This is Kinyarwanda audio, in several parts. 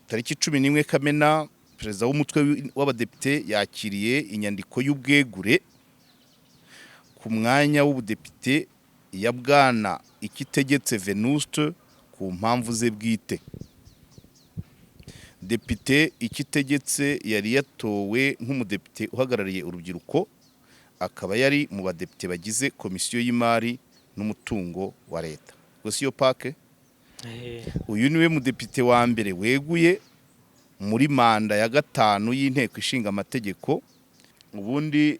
tariki 11 Kamena perezida w'umutwe w'abadepite yakiriye inyandiko y'ubwegure ku mwanya w'ubudepite ya Bwana Ikitegetse Venuste ku mpamvu ze bwite. Depite Ikitegetse yari yatowe nk'umudepite uhagarariye urubyiruko, akaba yari mu badepite bagize komisiyo y'imari n'umutungo wa leta. Gosiyo pake uyu niwe mudepite wa mbere weguye muri manda ya gatanu y'inteko ishinga amategeko. Ubundi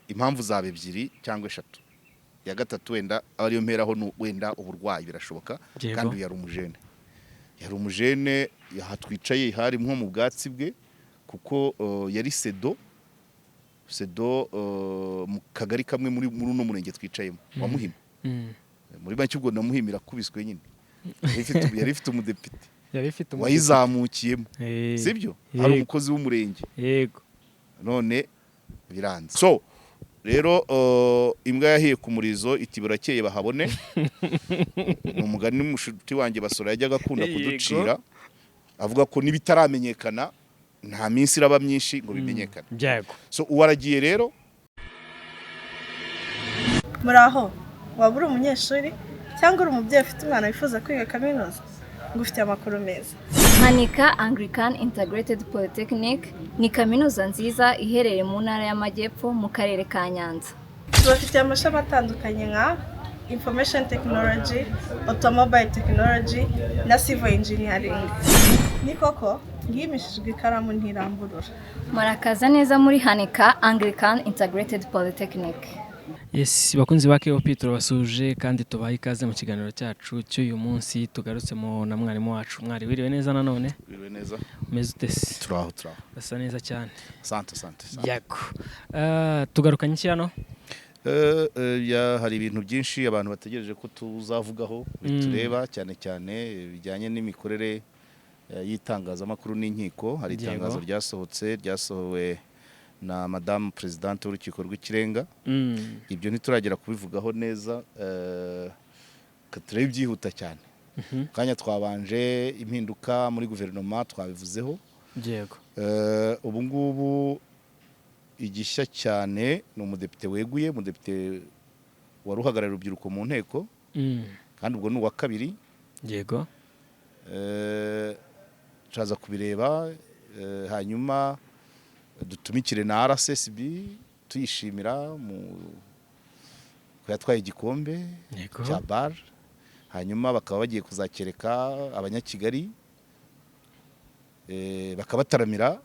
impamvu zabe ebyiri cyangwa eshatu, ya gatatu wenda ariyo mperaho wenda uburwayi birashoboka, kandi yari umujene yahatwicaye hari nko mu bwatsi bwe, kuko yari sedo mu kagari kamwe muri uno murenge twicayemo wa Muhima. Muri banki ubwo na Muhima irakubiswe nyine, yari ifite umudepite wayizamukiyemo, sibyo? Hari umukozi w'umurenge, yego, none biranze. So rero imbwa yahiye ku murizo iti burakeye bahabone. Ni umugani n'umushuti wanjye Basora yajyaga akunda kuducira, avuga ko nibitaramenyekana nta minsi iraba myinshi ngo bimenyekane. So uwaragiye rero. Muraho, waba uri umunyeshuri cyangwa uri umubyeyi ufite umwana wifuza kwiga kaminuza, ngufitiye amakuru meza. Hanika Anglican Integrated Polytechnic ni kaminuza nziza iherereye mu ntara y'Amajyepfo mu karere ka Nyanza. Tubafitiye amashami atandukanye nka Information Technology, Automobile Technology na Civil Engineering. Ni koko ngimishijwe ikaramu ntiramburura. Marakaza neza muri Hanika Anglican Integrated Polytechnic. Yes, bakunzi bake Petro basuje kandi tubaha ikaze mu kiganiro cyacu cy'uyu munsi. Tugarutse mu na mwarimu wacu. Mwari wiriwe neza nanone? Wiriwe neza. Umeze utese? Turaho. Asa neza cyane. Asante. Yego. Tugarukanye iki hano? Hari ibintu byinshi abantu bategereje ko tuzavugaho bitureba cyane bijyanye n'imikorere y'itangazamakuru n'inkiko. Hari itangazo ryasohowe na Madame Presidente w'urukiko rw'ikirenga. Ibyo ntituragera kubivugaho neza, katurebe byihuta cyane. Kanya twabanje impinduka muri guverinoma twabivuzeho. Yego. Ubu ngubu igishya cyane ni umudepite weguye, umudepite wari uhagarariye urubyiruko mu nteko, kandi ubwo ni uwa kabiri. Yego. Turaza kubireba, hanyuma dutumikire na RSSB tuyishimira ko yatwaye igikombe cya bar. Hanyuma bakaba bagiye kuzakereka abanyakigali, bakabataramira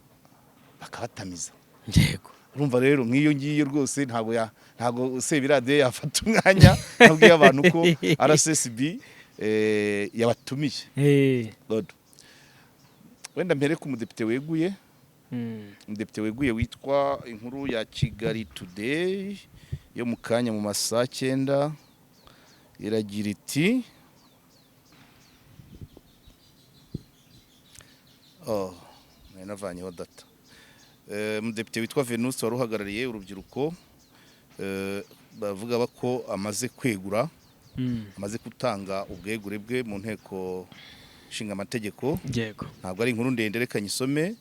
bakabatamiza. Yego. Urumva rero nk'iyo ngiye rwose ntago Sebirade yafata umwanya nabwiye abantu ko RSSB yabatumiye. Wenda mbere ku mudepite weguye, umudepite weguye witwa Inkuru ya Kigali Today yo mu kanya mu masaha 9 iragira iti navanyeho data. Umudepite witwa Venuste wari uhagarariye urubyiruko, bavuga ko amaze kwegura, amaze gutanga ubwegure bwe mu nteko ishinga amategeko. Yego. Ntabwo ari inkuru ndende, reka nyisome.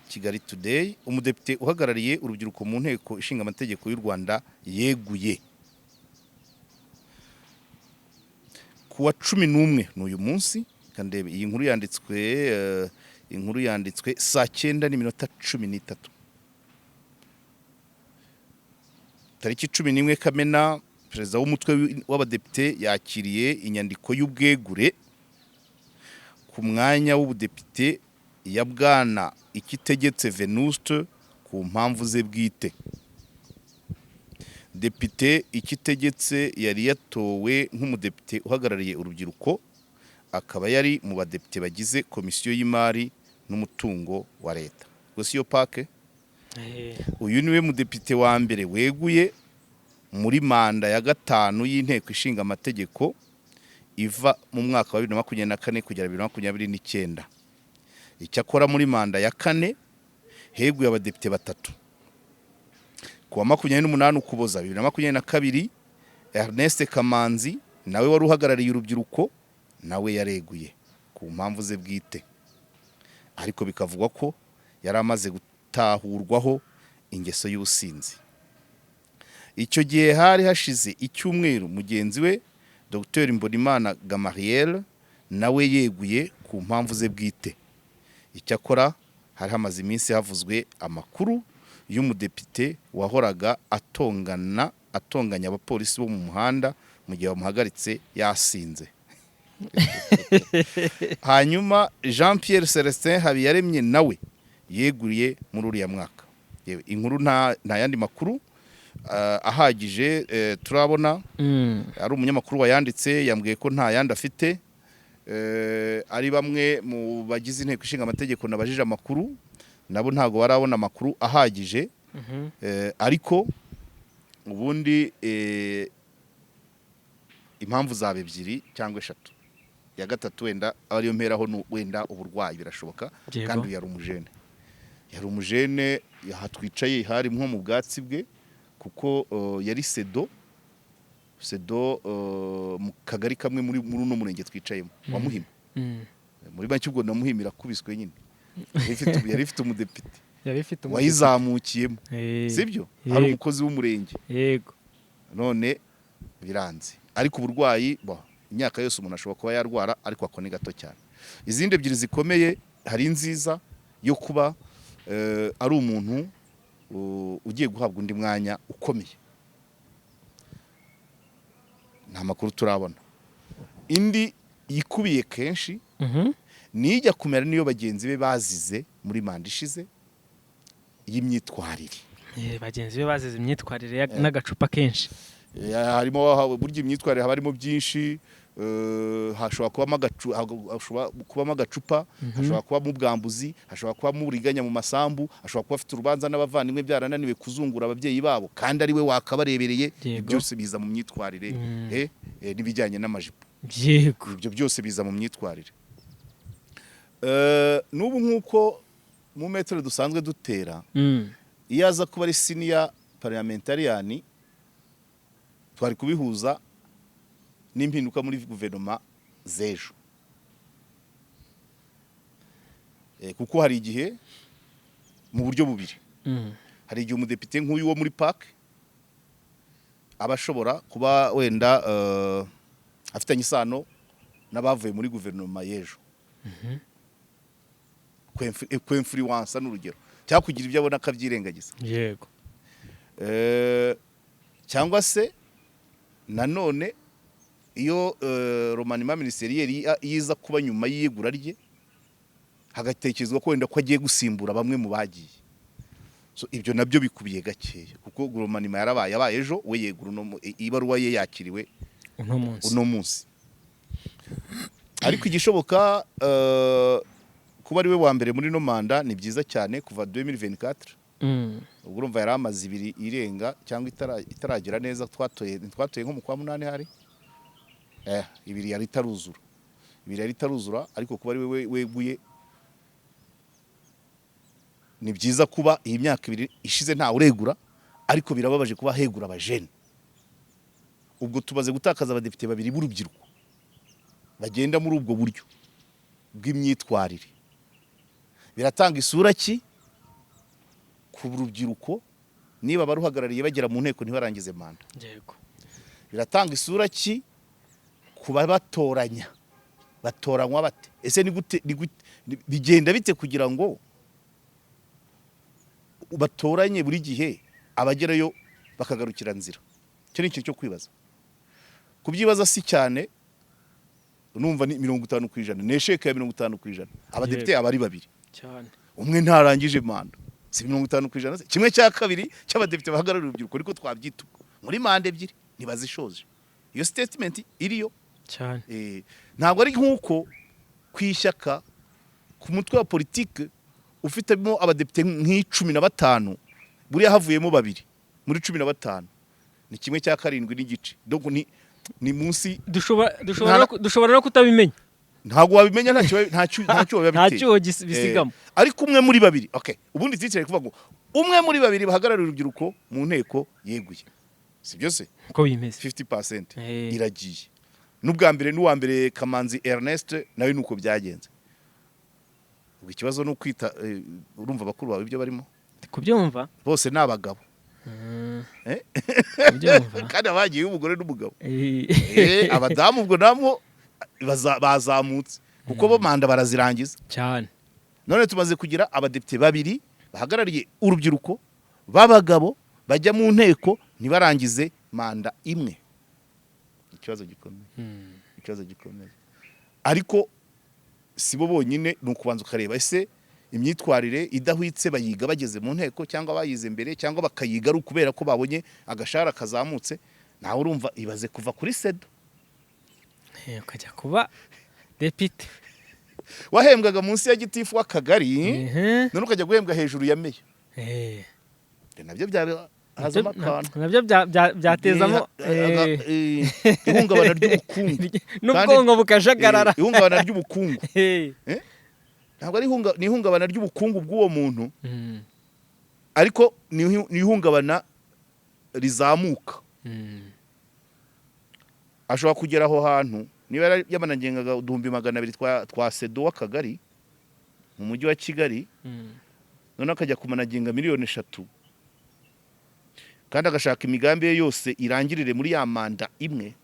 Kigali Today, umudepite uhagarariye urubyiruko mu nteko ishinga amategeko y'u Rwanda yeguye kuwa 11 n'uyu munsi. Kandebe iyi nkuru yanditswe saa 9:13. Tariki 11 Kamena perezida w'umutwe w'abadepite yakiriye inyandiko y'ubwegure ku mwanya w'ubudepite ya Bwana Ikitegetse Venuste ku mpamvu ze bwite. Depite Ikitegetse yari yatowe nk'umudepite uhagarariye urubyiruko, akaba yari mu badepite bagize komisiyo y'imari n'umutungo wa leta. Gosiyo pake uyu niwe mudepite wa mbere weguye muri manda ya gatanu y'inteko ishinga amategeko iva mu mwaka wa 2024 kugera 2029. Icyakora muri manda ya kane heguye abadepite batatu. Kuwa 28 Ukuboza 2022 Ernest Kamanzi nawe wari uhagarariye urubyiruko nawe yareguye. ku mpamvu ze bwite, ariko bikavugwa ko yari amaze gutahurwaho ingeso y'ubusinzi. Icyo gihe hari hashize icyumweru mugenzi we Dr Mbonimana Gamariel nawe yeguye ku mpamvu ze bwite. Icyakora hari hamaze iminsi havuzwe amakuru y'umudepite wahoraga atonganya abapolisi bo mu muhanda mu gihe bamuhagaritse yasinze. Hanyuma Jean Pierre Celestin Habiyaremye nawe yeguriye muri uriya mwaka. Inkuru nta yandi makuru ahagije turabona. Ari umunyamakuru wayanditse yambwiye ko nta yandi afite. Ari bamwe mu bagize inteko ishinga amategeko nabajije amakuru nabo ntago barabona amakuru ahagije. Ariko ubundi impamvu zaba ebyiri cyangwa eshatu. Ya gatatu wenda ariyo mperaho wenda uburwayi birashoboka, kandi yari umujene yahatwicaye hari nko mu bwatsi bwe, kuko yari sedo mu kagari kamwe muri uno murenge twicayemo wa Muhima. Muri banki ubwo na Muhima irakubiswe nyine, yari ifite umudepite wayizamukiyemo, sibyo? Hari umukozi w'umurenge, yego, none biranze. Ariko uburwayi imyaka yose umuntu ashobora kuba yarwara, ariko ako ni gato cyane. Izindi ebyiri zikomeye, hari nziza yo kuba ari umuntu ugiye guhabwa undi mwanya ukomeye, nta makuru turabona. Indi yikubiye kenshi nijya kumera niyo bagenzi be bazize muri manda ishize y'imyitwarire. Bagenzi be bazize imyitwarire n'agacupa kenshi. Harimo burya imyitwarire haba harimo byinshi. Hashobora kubamo agacupa, hashobora kubamo ubwambuzi, hashobora kubamo uburiganya mu masambu, hashobora kuba afite urubanza n'abavandimwe byarananiwe kuzungura ababyeyi babo kandi ari we wakabarebereye. Byose biza mu myitwarire. N'ibijyanye n'amajipo, ibyo byose biza mu myitwarire. N'ubu nk'uko mu metero dusanzwe dutera, iyo aza kuba ari senior parliamentarian twari kubihuza n'impinduka muri guverinoma z'ejo. Kuko hari igihe mu buryo bubiri. Hari igihe umudepite nk'uyu wo muri park aba ashobora kuba wenda afitanye isano n'abavuye muri guverinoma y'ejo, kw'influence n'urugero, cyangwa kugira ibyo abona akabyirengagiza. Yego. Cyangwa se nanone iyo romanima ministeriyeri yiza kuba nyuma y'iyegura rye, hagatekerezwa ko wenda ko agiye gusimbura bamwe mu bagiye. So ibyo nabyo bikubiye gakeya, kuko romanima yabaye ejo, we yegura ibaruwa ye yakiriwe uno munsi. Ariko igishoboka kuba ari we wa mbere muri no manda ni byiza cyane kuva 2024. Ubwo urumva yari amaze ibiri irenga cyangwa itaragera neza. Twatoye nko mu kwa munani hari ibiri yari itaruzura, ariko kuba ari we weguye ni byiza. Kuba iyi myaka ibiri ishize nta uregura, ariko birababaje kuba hegura abajene. Ubwo tubaze gutakaza abadepite babiri b'urubyiruko bagenda muri ubwo buryo bw'imyitwarire. Biratanga isura ki ku rubyiruko niba baruhagarariye bagera mu nteko ntibarangize manda? Yego. Biratanga isura ki kuba batoranywa bate? Ese ni gute bigenda bite kugira ngo batoranye buri gihe abagerayo bakagarukira nzira? Cyo ni ikintu cyo kwibaza. Kubyibaza si cyane, numva ni 50%, nesheka ya 50%. Abadepite abari babiri cyane, umwe ntarangije manda, si 50%. Kimwe cya kabiri cy'abadepite bahagararira urubyiruko, ariko twabyita muri manda ebyiri ntibazishoje. Iyo statement iriyo cyane. Ntabwo ari nk'uko kwishyaka ku mutwe wa politike ufitemo abadepite nk'15, buriya havuyemo babiri muri 15, ni kimwe cya 7 n'igice. Donc ni munsi. Dushobora no kutabimenya. Ntabwo wabimenya, ntacyo bisigamo. Ariko umwe muri babiri, okay, ubundi titire kuvuga ngo umwe muri babiri bahagararira urubyiruko mu nteko yeguye, si byo se? Uko bimeze 50% iragiye. n'uwa mbere Kamanzi Ernest nawe nuko byagenze. Ubwo ikibazo no kwita urumva bakuru bawe ibyo barimo kubyumva bose nabagabo kubyumva kandi abagiye umugore n'umugabo abadamu ubwo namwo bazamutse kuko bo manda barazirangiza cyane. none tumaze kugira abadepite babiri bahagarariye urubyiruko b'abagabo bajya mu nteko ntibarangize manda imwe. Ikibazo gikomeye ariko sibo bonyine ni ukubanza ukareba ese imyitwarire idahwitse bayiga bageze mu nteko cyangwa bayize mbere cyangwa bakayiga ari ukubera ko babonye agashara kazamutse. nawe urumva ibaze kuva kuri sedo ukajya kuba depite wahembwaga munsi ya gitifu w'akagari none ukajya guhembwa hejuru ya meya. Nabyo hazamo akantu nabyo byatezamo ihungabana ry'ubukungu n'ubwonko bukajagarara. Ihungabana ry'ubukungu ntabwo ari ihungabana ry'ubukungu bw'uwo muntu ariko ni ihungabana rizamuka. Ashobora kugera aho hantu niba yamanangengaga 200,000 twa sedo w'akagari mu mujyi wa Kigali none akajya kumanagenga 3,000,000 kandi agashaka imigambi ye yose irangirire muri ya manda imwe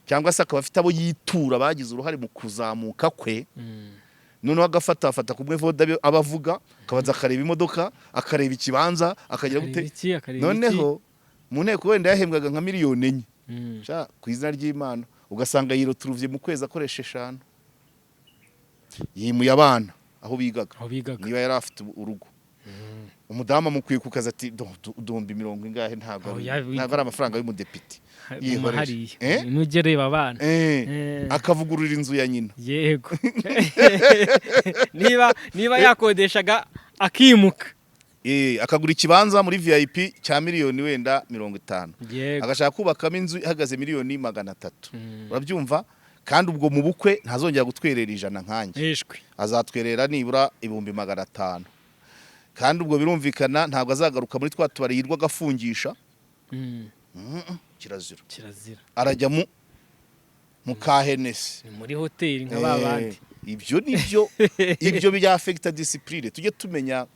cyangwa se akaba afite abo yitura bagize uruhare mu kuzamuka kwe. Noneho agafata kumwe voda abavuga akabanza akareba imodoka akareba ikibanza akagira gute. Noneho mu nteko wenda yahembwaga nka 4,000,000 ku izina ry'Imana ugasanga yiroturuvye mu kwezi akoresha 5 yimuye abana aho bigaga niba yari afite urugo. Umudamu amukwiye kukaza ati 200,000 ingahe ntabwo ari amafaranga y'umudepite yihoreye nugereba abana akavugurura inzu ya nyina. Yego niba yakodeshaga akimuka akagura ikibanza muri VIP cya miliyoni wenda 50 agashaka kubakamo inzu ihagaze miliyoni 300. Urabyumva kandi ubwo mu bukwe ntazongera gutwerera 100 nkanjye azatwerera nibura 500. kandi ubwo birumvikana ntabwo azagaruka muri twa tubari yirwa gafungisha. Kirazira arajya mu kahenesi muri hoteli nk'ababandi. Ibyo bya affecta discipline tujye tumenya.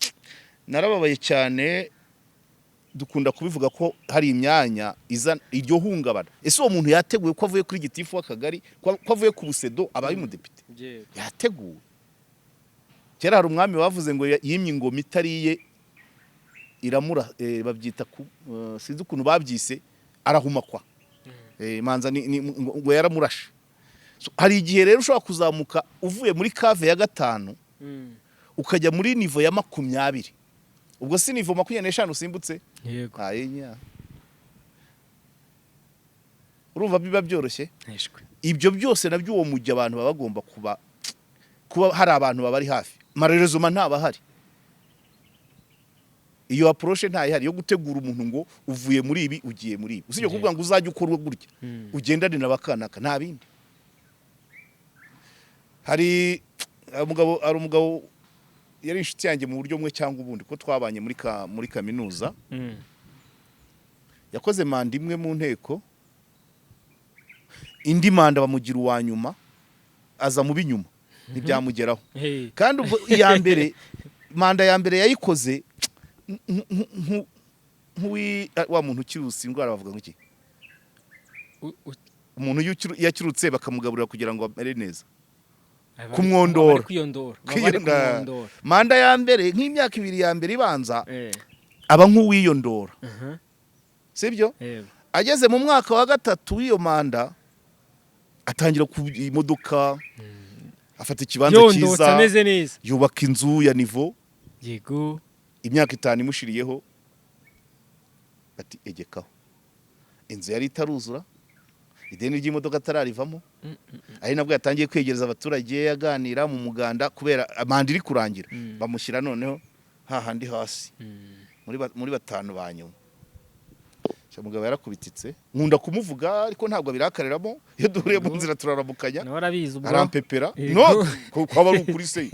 Narababaye cyane dukunda kubivuga ko hari imyanya iza iryo hungabana. Ese uwo muntu yateguye ko avuye kuri gitifu w'akagari ko avuye ku busedo abaye umudepite yateguye. Kera hari umwami bavuze ngo yimye ingoma itariye iramura babyita sinzi ukuntu babyise arahumakwa manza ngo yaramurashe. Hari igihe rero ushobora kuzamuka uvuye muri cave ya 5 ukajya muri nivo ya 20. Ubwo si nivo 25 usimbutse. Yego urumva biba byoroshye. Ibyo byose nabyo uwo mujyi abantu baba bagomba kuba hari abantu babari hafi. Marerezoma ntaba hari. Iyo approche ntayihari yo gutegura umuntu ngo uvuye muri ibi ugiye muri ibi. Usibye kuvuga ngo uzajye ukorwa gutya ugendane nabakanaka nta bindi. Hari umugabo yari inshuti yanjye mu buryo bumwe cyangwa ubundi ko twabanye muri kaminuza. Yakoze manda imwe mu nteko indi manda bamugira uwa nyuma aza mu binyuma ntibyamugeraho. Kandi ubwo manda ya mbere yayikoze wa muntu ukirutse indwara bavuga ngo iki umuntu yakirutse bakamugaburira kugira ngo amere neza kumwondora. Manda ya mbere nk'imyaka 2 ya mbere ibanza aba nk'uwiyondora. Sibyo ageze mu mwaka wa 3 w'iyo manda atangira ku imodoka afata ikibanza cyiza yubaka inzu ya nivo. Yego imyaka 5 imushiriyeho ati egekaho inzu yari itaruzura ideni ry'imodoka atararivamo. Ari nabwo yatangiye kwegereza abaturage yaganira mu muganda kubera manda iri kurangira bamushyira noneho hahandi hasi muri 5 banyuma. Mugabo yarakubititse nkunda kumuvuga ariko ntabwo birakareramo iyo duhuriye mu nzira turaramukanya arampepera no kwaba ari ukuri se.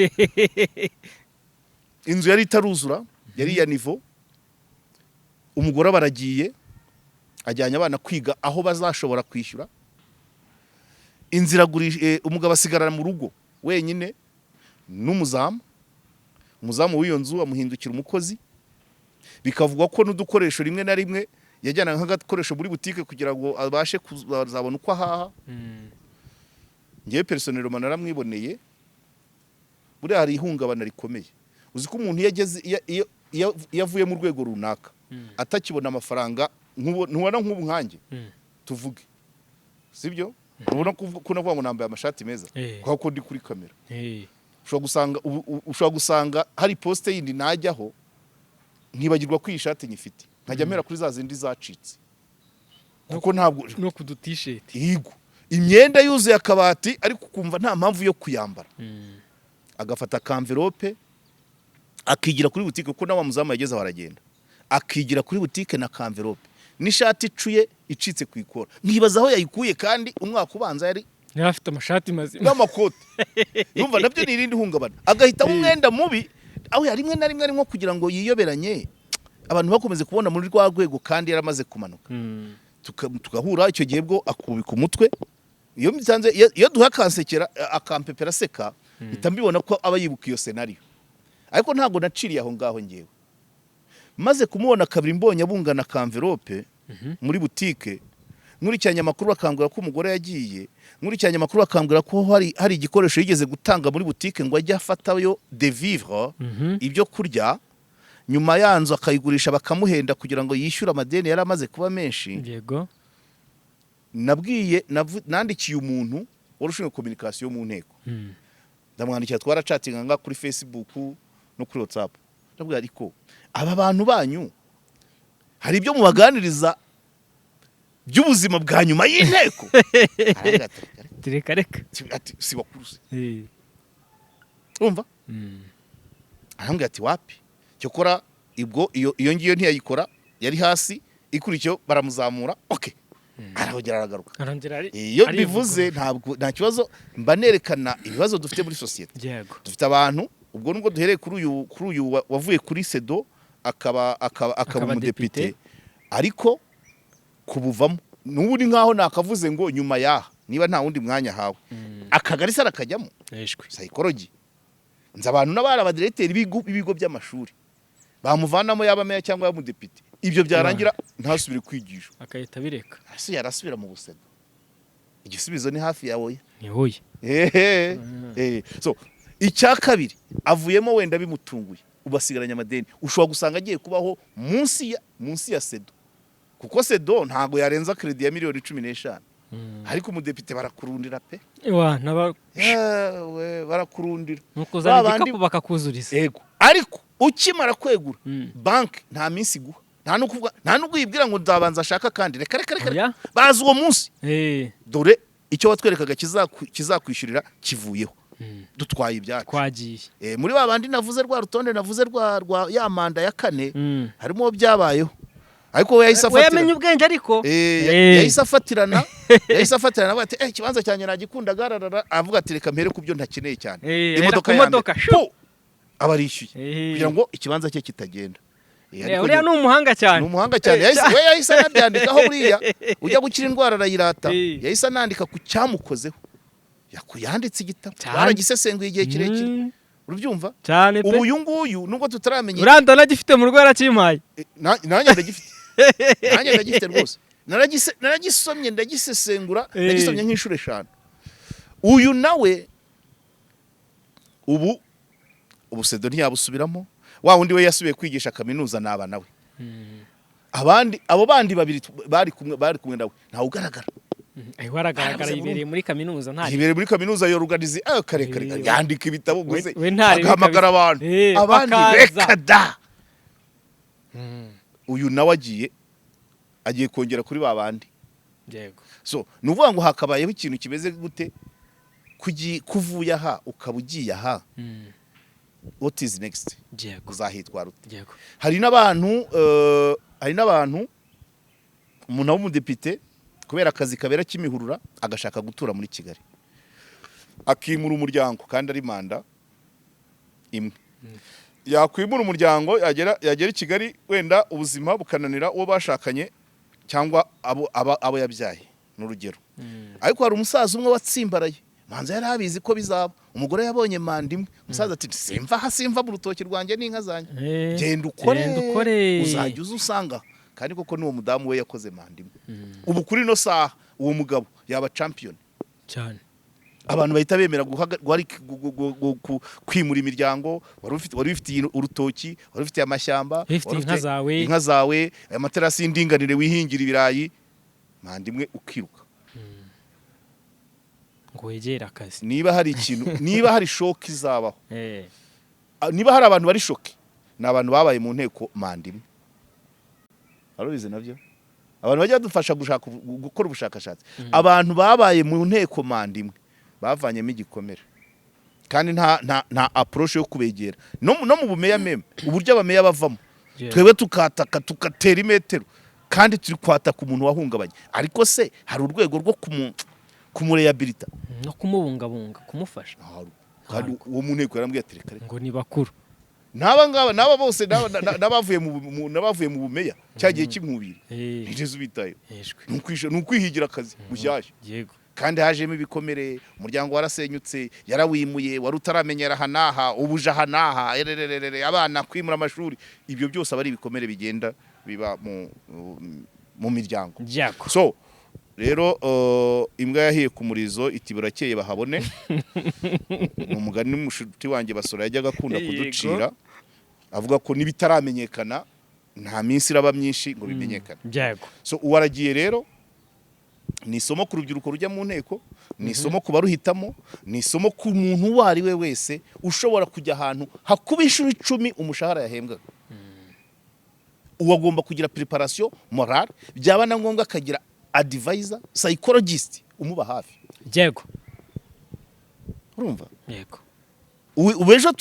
Inzu yari itaruzura yari ya nivo. Umugore baragiye ajyanye abana kwiga aho bazashobora kwishyura inzira umugabo asigarana mu rugo wenyine n'umuzamu w'iyo nzu amuhindukira umukozi, bikavugwa ko n'udukoresho rimwe na rimwe yajyana nk'agakoresho muri butike kugira ngo abashe kuzabona uko ahaha. Ngewe personnellement naramwiboneye, buriya hari ihungabana rikomeye. Uzi ko umuntu iyo avuye mu rwego runaka atakibona amafaranga, ntubona nk'ubu nkanjye tuvuge, sibyo? Ntubona ko navuga ngo nambaye amashati meza kuko ndi kuri kamera. Ushobora gusanga hari poste yindi najyaho nkibagirwa ko iyi shati nyifite, nkajya mera kuri za zindi zacitse, kuko ntabwo no kudu t-shirt yego imyenda yuzuye akabati ariko kumva nta mpamvu yo kuyambara. Agafata kamverope akigira kuri butike, kuko nawa muzamu yageze baragenda, akigira kuri butike na kamverope n'ishati icuye icitse ku ikora. Nkibaza aho yayikuye, kandi umwaka ubanza yari afite amashati mazima n'amakote. Numva nabyo ni irindi hungabana. Agahita umwenda mubi aho yari rimwe na rimwe arimo kugira ngo yiyoberanye, abantu bakomeze kubona muri rwa rwego kandi yaramaze kumanuka. Tugahura icyo gihe bwo akubika umutwe, iyo duha kansekera akampepera seka, itambibona ko aba yibuka iyo scenario. Ariko ntago naciriye aho ngaho ngewe, maze kumubona kabiri mbonye abungana kamverope muri butike, nkurikiranye amakuru bakambwira ko umugore yagiye, nkurikiranye amakuru bakambwira ko hari igikoresho yigeze gutanga muri butike ngo ajye afatayo de vivre, ibyo kurya, nyuma yanzu akayigurisha bakamuhenda kugira ngo yishyure amadeni yari amaze kuba menshi. Yego. Nandikiye umuntu wari ushinzwe communication mu nteko, ndamwandikira, twaracatinga nga kuri Facebook no kuri WhatsApp. Ndabwira ariko aba bantu banyu hari ibyo mubaganiriza by'ubuzima bwa nyuma y'inteko? Reka ati si bakuruze. Urumva? Arambwira ati wapi, cyokora iyo ngiyo ntiyayikora, yari hasi, ikurikiyo baramuzamura. Okay, arahogera aragaruka. Iyo bivuze nta kibazo, mba nerekana ibibazo dufite muri societe. Dufite abantu, ubwo nubwo duhereye kuri uyu wavuye kuri sedo akaba umudepite, ariko kubuvamo n'ubu ni nkaho nakavuze ngo nyuma yaha niba nta wundi mwanya hawe akagari sara kajyamo psychology. Nza abantu n'abara abadirecteur b'ibigo by'amashuri bamuvanamo yaba meya cyangwa y'umudepite, ibyo byarangira ntasubire kwigisha, akahita bireka, hasi yarasubira mu busedo. Igisubizo ni hafi yawe, ni hoye. So icya kabiri avuyemo wenda bimutunguye, ubasigaranya amadeni, ushobora gusanga agiye kubaho munsi ya sedo, kuko sedo ntago yarenza credit ya miliyoni 15, ariko umudepite barakurundira pe. Barakurundira nuko zana igikapu bakakuzuriza. Yego, ariko ukimara kwegura bank nta minsi guha, nta nubwo yibwira ngo nzabanza ashaka kandi reka bazi uwo munsi. Dore icyo watwerekaga kizakwishyurira kivuyeho, dutwaye ibyacu kwagiye. Muri babandi navuze rwa rutonde, navuze rwa ya manda ya 4 harimo byabayeho, ariko we yahise afatirana. Yamenye ubwenge ariko yahise afatirana bati ikibanza cyanye nagikunda gararara, avuga ati reka mpere kubyo ntakeneye cyane. Imodoka abarishyuye kugira ngo ikibanza cye kitagenda. Uriya ni umuhanga cyane. We yahise anabyandikaho, buriya ujya gukira indwara arayirata, yahise anandika ku cyamukozeho, yanditse igitabo, baragisesenguye igihe kirekire. Urubyumva cyane pe. Ubu uyu nguyu nubwo tutaramenye, uranda nagifite mu rwara kimaye, nanjye ndagifite rwose, naragisomye ndagisesengura, ndagisomye nk'inshuro 5. Uyu nawe ubu sedo ntiyabusubiramo, wa wundi we yasubiye kwigisha kaminuza naba nawe. Abo bandi babiri bari kumwe nawe ntawe ugaragara. Waragaragara ibereye muri kaminuza, ntari ibereye muri kaminuza yo ruganize kare yandika ibitabo guze agamagara abantu abandi rekada. Uyu nawe agiye kongera kuri babandi. Yego. So nuvuga ngo hakabayeho ikintu kimeze gute, kuvuya aha ukaba ugiye aha. What is next? Uzahitwara ute? Hari n'abantu umuntu w'umudepite kubera akazi kabera Kimihurura agashaka gutura muri Kigali, akimura umuryango kandi ari manda imwe. Yakwimura umuryango yagera i Kigali, wenda ubuzima bukananira uwo bashakanye cyangwa abo yabyaye n'urugero. ariko hari umusaza umwe watsimbaraye manza yari abizi ko bizaba, umugore yabonye manda imwe, umusaza ati simva simva mu rutoki rwanjye n'inka zanjye, genda ukore uzajya uza usanga, kandi koko n'uwo mudamu we yakoze manda imwe. Ubu kuri no saha uwo mugabo yaba champion cyane, abantu bahita bemera kwimura imiryango, wari ufite urutoki, wari ufite amashyamba, inka zawe, amaterasi y'indinganire wihingira ibirayi, manda imwe ukiruka ngo wegere akazi. Niba hari ikintu, niba hari shock izabaho, niba hari abantu bari shock, ni abantu babaye mu nteko manda imwe. Arubize nabyo abantu bajya dufasha gukora ubushakashatsi, abantu babaye mu nteko manda imwe bavanyemo igikomere, kandi nta approach yo kubegera no mu bumeya meme, uburyo abameya bavamo twebwe tukataka tukatera imetero, kandi turi kwataka umuntu wahungabanye, ariko se hari urwego rwo kumurehabilita no kumubungabunga, kumufasha. Kandi uwo mu nteko yarambwiye ati reka ngo ni bakuru n'aba bose n'abavuye mu bumeya cyagiye kimubira ntigeze ubitayo, ni ukwihigira akazi bushyashya. Yego, kandi hajemo ibikomere, umuryango warasenyutse, yarawimuye, wari utaramenyera hanaha, ubuje hanaha, abana kwimura amashuri, ibyo byose aba ari ibikomere bigenda biba mu miryango. So rero imbwa yahiye ku murizo iti burakeye bahabone, ni umugani n'umushuti wanjye Basora yajyaga akunda kuducira, avuga ko nibitaramenyekana nta minsi iraba myinshi ngo bimenyekane. So uwaragiye rero ni isomo ku rubyiruko rujya mu nteko, ni isomo ku baruhitamo, ni isomo ku muntu uwo ari we wese ushobora kujya ahantu hakuba inshuro 10 umushahara yahembwaga. Uwo agomba kugira preparation morale, byaba na ngombwa akagira advisor, psychologist umuba hafi. Yego, urumva? Yego, ubejo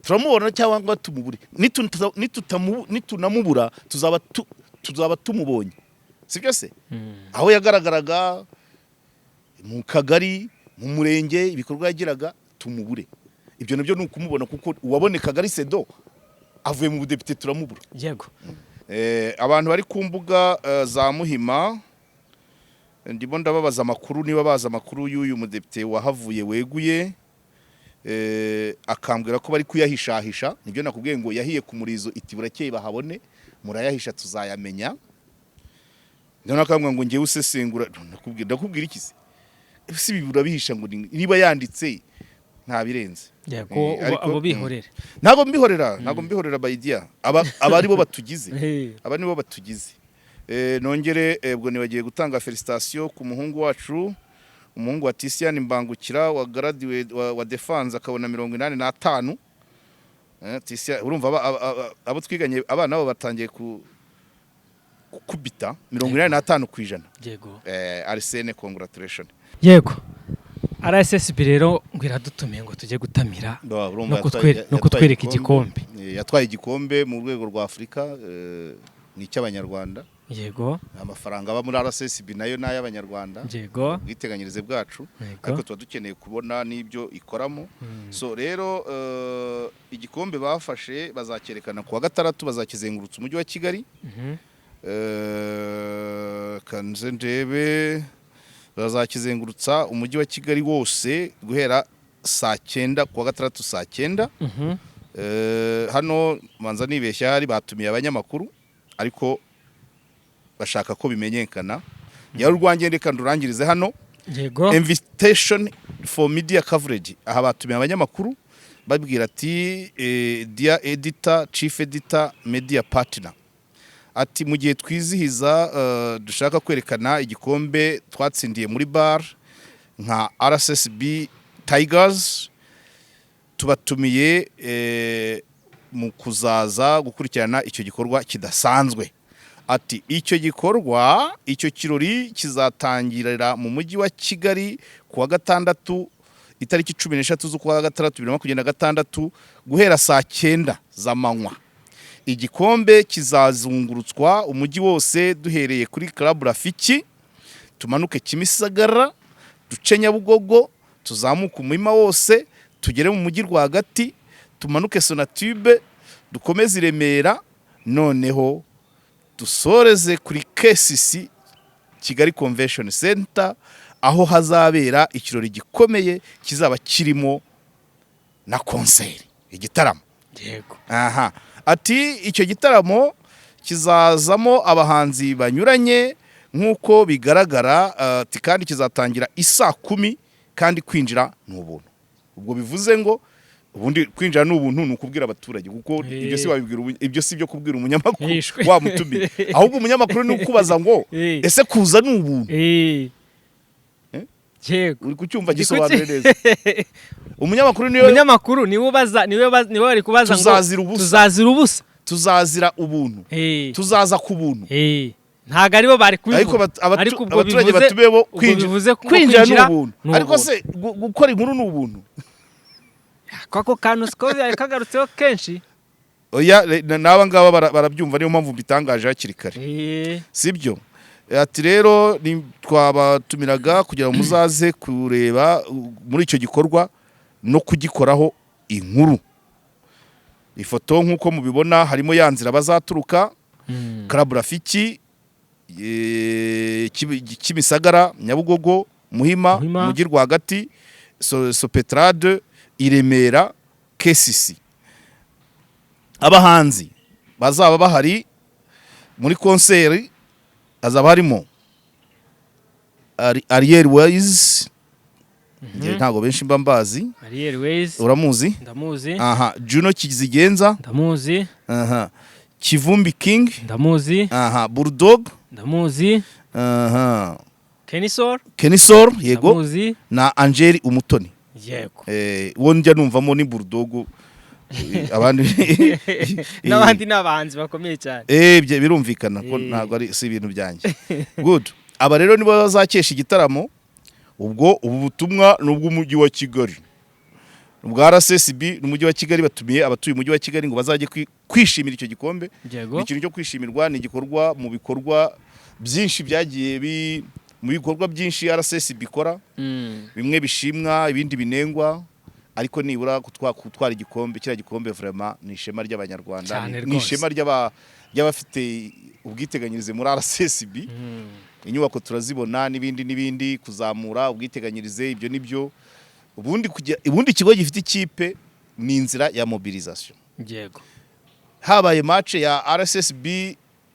turamubona cyangwa tumubure, nitunamubura tuzaba tumubonye, sibyo se? Aho yagaragaraga mu kagari, mu murenge, ibikorwa yagiraga tumubure, ibyo nabyo nukumubona, kuko uwabonekaga ari sedo avuye mu budepite turamubura. Yego, abantu bari ku mbuga za Muhima ndimo ndababaza amakuru, niba baza amakuru y'uyu mudepite wahavuye weguye, akambwira ko bari kuyahishahisha. Nibyo nakubwiye ngo yahiye ku murizo iti burakeye bahabone, murayahisha tuzayamenya. None akambwira ngo ngiye usesengura, ndakubwira iki se? Si bibura bihisha ngo niba yanditse nta birenze. Yego, abo bihorera. Ntago mbihorera bayidya. Aba ari bo batugize. Aba nibo batugize. Nongere ubwo nibagiye gutanga felicitation ku muhungu wacu, umuhungu wa Tisian Mbangukira wa graduate wa defense akabona 85. Tisian urumva abo twiganye abana babo batangiye kubita 85%. Yego. Arsene congratulations. Yego. RSSB rero ngira dutumiye ngo tujye gutamira no kutwereka igikombe. Yatwaye igikombe mu rwego rwa Afrika, ni cy'abanyarwanda. Yego, amafaranga aba muri RSSB nayo n'ay'abanyarwanda. Yego, bwiteganyirize bwacu, ariko tuba dukeneye kubona n'ibyo ikoramo. So rero igikombe bafashe bazakerekana ku wa gatandatu, bazakizengurutsa umujyi wa Kigali. Kanze ndebe, bazakizengurutsa umujyi wa Kigali wose guhera saa 9 ku wa gatandatu saa 9. Hano manza nibeshya hari batumiye abanyamakuru, ariko bashaka ko bimenyekana. Ya urwange ndeka ndurangirize hano. Yego, invitation for media coverage. Aha batumiye abanyamakuru babwira ati dear editor, chief editor, media partner, ati mu gihe twizihiza dushaka kwerekana igikombe twatsindiye muri bar nka RSSB Tigers, tubatumiye mu kuzaza gukurikirana icyo gikorwa kidasanzwe. Ati icyo gikorwa, icyo kirori kizatangirira mu mujyi wa Kigali ku wa gatandatu itariki 13 z'ukwa gatandatu 2026 guhera saa 9 z'amanywa. Igikombe kizazungurutswa umujyi wose duhereye kuri Club Rafiki, tumanuke Kimisagara, duce Nyabugogo, tuzamuka umurima wose, tugere mu mujyi rwagati, tumanuke Sonatube, dukomeze Remera, noneho dusoreze kuri KCC Kigali Convention Center, aho hazabera ikirori gikomeye kizaba kirimo na konseri, igitaramo. Yego. Aha, ati icyo gitaramo kizazamo abahanzi banyuranye nk'uko bigaragara, ati kandi kizatangira isaa 10 kandi kwinjira ni ubuntu. Ubwo bivuze ngo ubundi kwinjira ni ubuntu, ni ukubwira abaturage, kuko ibyo si wabibwira, ibyo si byo kubwira umunyamakuru wamutumira, ahubwo umunyamakuru ni ukubaza ngo ese kuza ni ubuntu. Yego. Uri kucyumva gisobanure neza. Umunyamakuru niwe ubaza, niwe bari kubaza ngo tuzazira ubusa, tuzazira ubuntu, tuzaza ku buntu. Ntago aribo bari kubivuga, ariko abaturage batubebo kwinjira ni ubuntu. Ariko se gukora inkuru ni ubuntu? Kako kantu siko kagarutseho kenshi. Oya, naba ngaba barabyumva, niyo mpamvu mbitangaje hakiri kare. Sibyo? Ati rero twabatumiraga kugira ngo muzaze kureba muri icyo gikorwa no kugikoraho inkuru. Ifoto nk'uko mubibona harimo ya nzira bazaturuka, Club Rafiki, Kimisagara, Nyabugogo, Muhima, Mujyi rwagati, Sopetrade, Iremera, KCC. Abahanzi bazaba bahari muri konseri azaba harimo Ariel Ways, ntago benshi mba mbazi. Ariel Ways uramuzi? Ndamuzi. Aha, Juno Kizigenza ndamuzi. Aha, Kivumbi King ndamuzi. Aha, Bulldog ndamuzi. Aha, Kenisor yego ndamuzi. Na Angeli Umutoni. Yego. Wo njya numvamo ni Bulldog. Abandi n'abandi nabanzi bakomeye cyane. Birumvikana ko ntago ari si ibintu byanjye. Good. Aba rero nibo bazakesha igitaramo. Ubwo ubu butumwa n'ubw'umujyi wa Kigali, ubwa RSSB n'umujyi wa Kigali batumiye abatuye umujyi wa Kigali ngo bazajye kwishimira icyo gikombe. Ikintu cyo kwishimirwa ni igikorwa mu bikorwa byinshi byagiye mu bikorwa byinshi RSSB ikora, bimwe bishimwa ibindi binengwa, ariko nibura gutwara igikombe, kira gikombe vraiment ni ishema ry'abanyarwanda, ni ishema ry'abafite ubwiteganyirize muri RSSB. Inyubako turazibona n'ibindi kuzamura ubwiteganyirize, ibyo nibyo. Ubundi ikigo gifite ikipe ni inzira ya mobilisation. Yego. Habaye match ya RSSB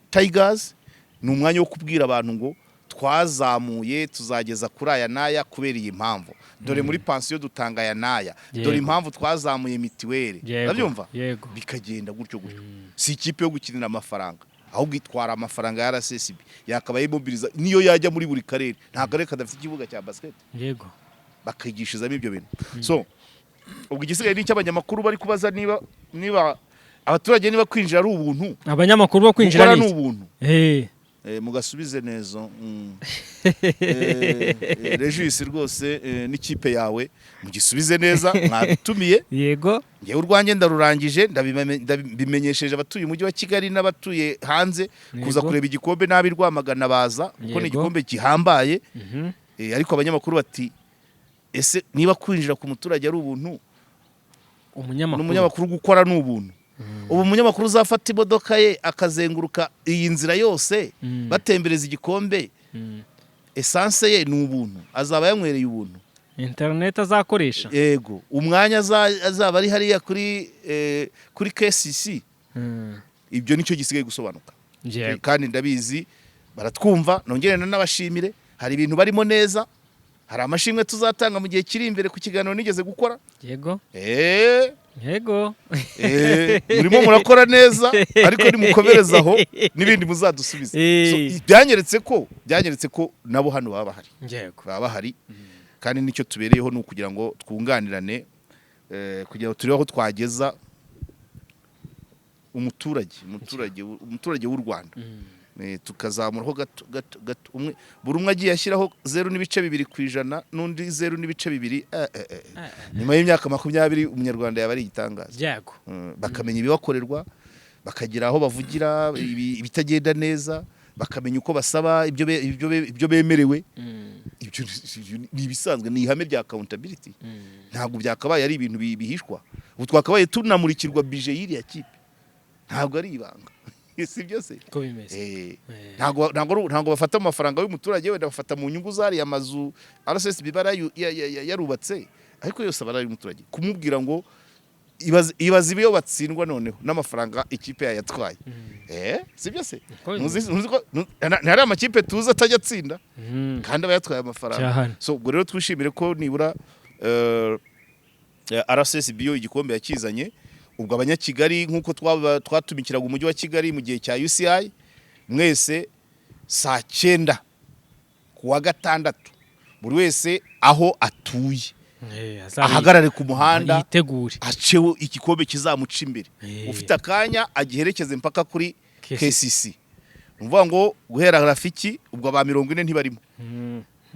Tigers, ni umwanya wo kubwira abantu ngo twazamuye tuzageza kuri aya naya kubera iyi mpamvu. Dore muri pension dutanga aya naya. Dore impamvu twazamuye mitiweli. Urabyumva? Bikagenda gutyo. Si ikipe yo gukinira amafaranga, ahubwo itwara amafaranga ya RSSB, yakabaye mobiliza niyo yajya muri buri karere. Nta karere kadafite ikibuga cya basket. Yego. Bakigishizamo ibyo bintu. So ubwo igisigaye ni cy'abanyamakuru bari kubaza niba abaturage niba kwinjira ari ubuntu. Abanyamakuru bo kwinjira ni ubuntu. Mugasubize neza. Regis rwose n'ikipe yawe mugisubize neza, mwatumiye. Yego. Ngewe urwanjye ndarurangije, ndabimenyesheje abatuye umujyi wa Kigali n'abatuye hanze kuza kureba igikombe n'abi Rwamagana baza, kuko ni igikombe gihambaye. Ariko abanyamakuru bati ese niba kwinjira ku muturage ari ubuntu, umunyamakuru gukora ni ubuntu. Ubu umunyamakuru uzafata imodoka ye akazenguruka iyi nzira yose batembereza igikombe, essence ye ni ubuntu, azaba yanywereye ubuntu. Internet azakoresha. Yego, umwanya azaba ari hariya kuri KCC. Ibyo nicyo gisigaye gusobanuka. Kandi ndabizi baratwumva, nongere n'abashimire, hari ibintu barimo neza, hari amashimwe tuzatanga mu gihe kiri imbere ku kiganiro nigeze gukora. Yego. Yego. Murimo murakora neza, ariko nimukomerezaho n'ibindi muzadusubiza. Byanyeretse ko nabo hano baba bahari. Yego. Baba bahari. Kandi nicyo tubereyeho ni ukugira ngo twunganirane, kugira ngo turiho twageza umuturage w'u Rwanda. Tukazamuraho gato umwe, buri umwe agiye ashyiraho 0.2% n'undi 0.2%. Nyuma y'imyaka 20 umunyarwanda yaba ari igitangaza. Yego. Bakamenya ibibakorerwa, bakagira aho bavugira ibitagenda neza, bakamenya uko basaba ibyo bemerewe. Ibyo ni ibisanzwe, ni ihame rya accountability. Ntabwo byakabaye ari ibintu bihishwa. Ubu twakabaye tunamurikirwa budget y'iri ya kipe, ntabwo ari ibanga. si byose ko bimeze ntago bafata amafaranga y'umuturage wenda bafata mu nyungu zari amazu RSSB yarubatse ariko yose abara y'umuturage kumubwira ngo ibaze ibiyo batsindwa noneho n'amafaranga ikipe yayatwaye si byose ntari amakipe tuza atajya atsinda kandi aba yatwaye amafaranga so ubwo rero twishimire ko nibura RSSB yo igikombe yakizanye ubwo abanyakigali nk'uko twatumikiraga umujyi wa Kigali mu gihe cya UCI mwese saa 9 kuwa gatandatu buri wese aho atuye ahagarare ku muhanda yitegure aceho igikombe kizamuca imbere ufite akanya agiherekeze mpaka kuri KCC umvuga ngo guhera Rafiki ubwo aba 40 ntibarimo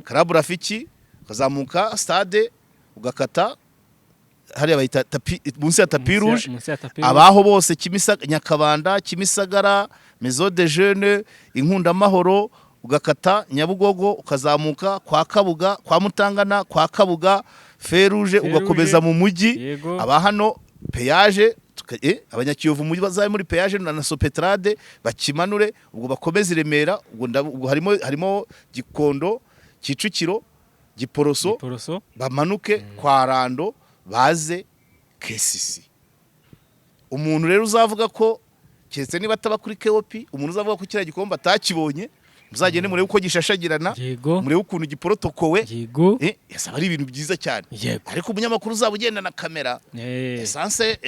Club Rafiki kazamuka stade ugakata hari bayita tapi munsi ya tapi rouge abaho bose Nyakabanda Kimisagara Maison de Jeunes Inkunda Mahoro ugakata Nyabugogo ukazamuka kwa Kabuga kwa Mutangana kwa Kabuga Feruje ugakomeza mu mujyi aba hano peage abanyakiyovu umujyi bazaye muri peage na Sopetrade bakimanure ubwo bakomeza Remera ubwo harimo Gikondo Kicukiro Giporoso bamanuke kwa Rando baze KCC umuntu rero uzavuga ko keretse niba ataba kuri KOP umuntu uzavuga ko kiriya gikombe atakibonye muzagende murebe uko gishashagirana murebe ukuntu giprotokowe yasaba ari ibintu byiza cyane ariko umunyamakuru uzaba ugenda na kamera essence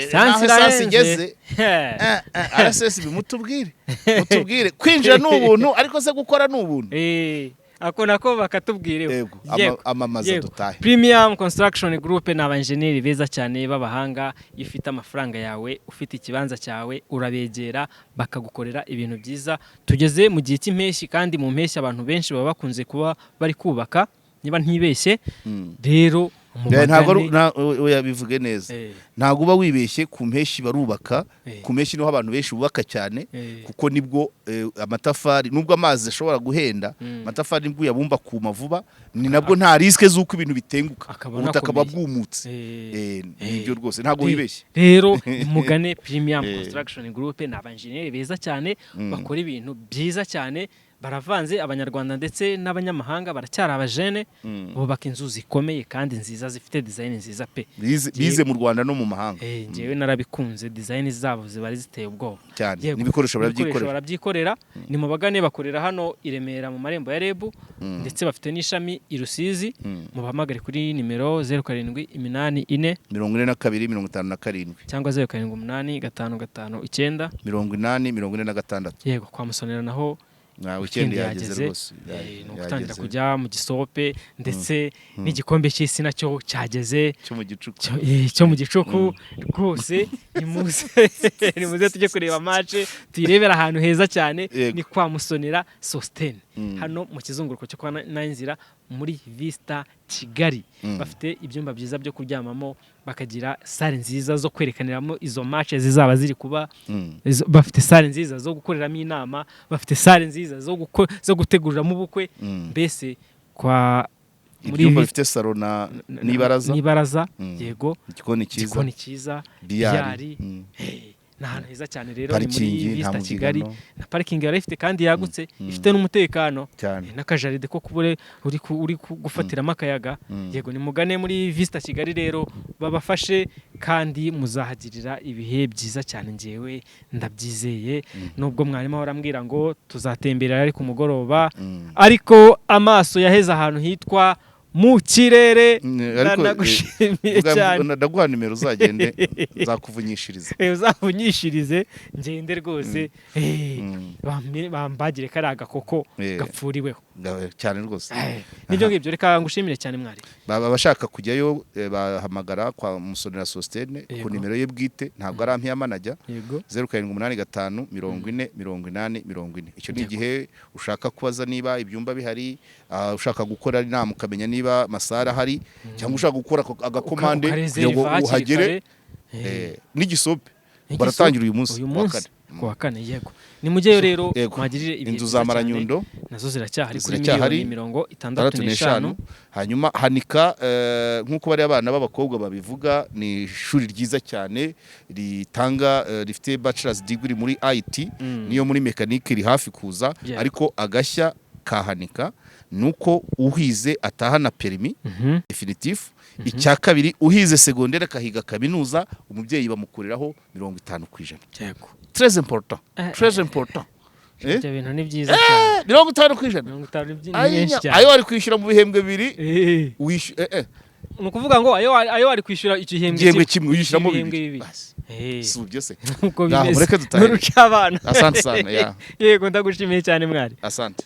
igeze RSS mutubwire kwinjira n'ubuntu ariko se gukora n'ubuntu ako nako bakatubwire amamaza dutahe Premium Construction Group ni abanjeneri beza cyane b'abahanga ifite amafaranga yawe ufite ikibanza cyawe urabegera bakagukorera ibintu byiza tugeze mu gihe cy'impeshyi kandi mu mpeshyi abantu benshi baba bakunze kuba bari kubaka niba ntibeshye rero ntago yabivuge neza ntago uba wibeshye ku mpeshyi barubaka ku mpeshyi niho abantu benshi bubaka cyane kuko nibwo amatafari nubwo amazi ashobora guhenda amatafari nibwo yabumba ku mavuba ni nabwo nta riske z'uko ibintu bitenguka ubutaka bwumutse nibyo rwose ntago wibeshye rero mugane Premium Construction Group ni abanjeneri beza cyane bakora ibintu byiza cyane baravanze abanyarwanda ndetse n'abanyamahanga baracyari abajene bubaka inzu zikomeye kandi nziza zifite design nziza pe bize mu Rwanda no mu mahanga njewe narabikunze design zabo zibari ziteye ubwoba cyane n'ibikoresho barabyikorera ni mu bagane bakorera hano i Remera mu marembo ya REB ndetse bafite n'ishami i Rusizi mu bahamagare kuri nimero 0784 42 cyangwa 0785 55 yego kwa Musonera naho weekend yageze rwose no gutangira kujya mu gisope ndetse n'igikombe cy'isi nacyo cyageze cyo mu gicuku rwose nimuze tujye kureba match tuyirebera ahantu heza cyane ni kwa Musonera Sostene hano mu kizunguruko cyo kwa Nanzira muri Vista Kigali bafite ibyumba byiza byo kuryamamo bakagira sale nziza zo kwerekaniramo izo match zizaba ziri kuba bafite sale nziza zo gukoreramo inama bafite sale nziza zo guteguriramo ubukwe mbese kwa muri bafite salon n'ibaraza yego igikoni cyiza biyari n'ahantu heza cyane rero ni muri Vista Kigali na parking yari ifite kandi yagutse ifite n'umutekano n'akajaride ko kubure uri gufatiramo akayaga yego ni mugane muri Vista Kigali rero babafashe kandi muzahagirira ibihe byiza cyane njewe ndabyizeye nubwo mwarimu arambwira ngo tuzatemberera ari ku mugoroba ariko amaso yaheze ahantu hitwa mu kirere nagushimiye cyane ndaguha nimero uzagende nzakuvunyishiriza uzavunyishirize ngende rwose bambagire kari agakoko gapfuriweho cyane rwose nibyo ngibyo reka ngushimire cyane mwari baba bashaka kujyayo bahamagara kwa Musonera Sostene ku nimero ye bwite ntabwo ari ampiya manager 0785 40 icyo ni igihe ushaka kubaza niba ibyumba bihari ushaka gukora inama ukamenya niba masara hari cyangwa ushaka gukora agakomande ngo uhagere n'igisope baratangira uyu munsi ku wa kane yego ni mujyeyo rero Yego. mwagirire ibihe inzu byiza za cyane. Maranyundo nazo ziracyahari kuri Ziracyahari. miliyoni 65. hanyuma Hanika nk'uko bari abana b'abakobwa babivuga ni ishuri ryiza cyane ritanga rifite bachelor's degree muri IT niyo muri mekanike iri hafi kuza Yeah. ariko agashya ka Hanika nuko uhize atahana permis definitif icya kabiri uhize secondaire akahiga kaminuza umubyeyi bamukuriraho 50%. yego Très important. Très important. ibyo bintu ni byiza cyane 50%. 50 ni byinshi cyane Ayo wari kwishyura mu bihembwe bibiri Eh. wishyura ni ukuvuga ngo ayo wari kwishyura igihembwe kimwe uyishyiramo ibihembwe bibiri. bibiri. Si ubyo se. Uko Naho bimeze mureke dutahe. n'uruca abana Asante sana ya. yego ndagushimiye cyane mwari Asante.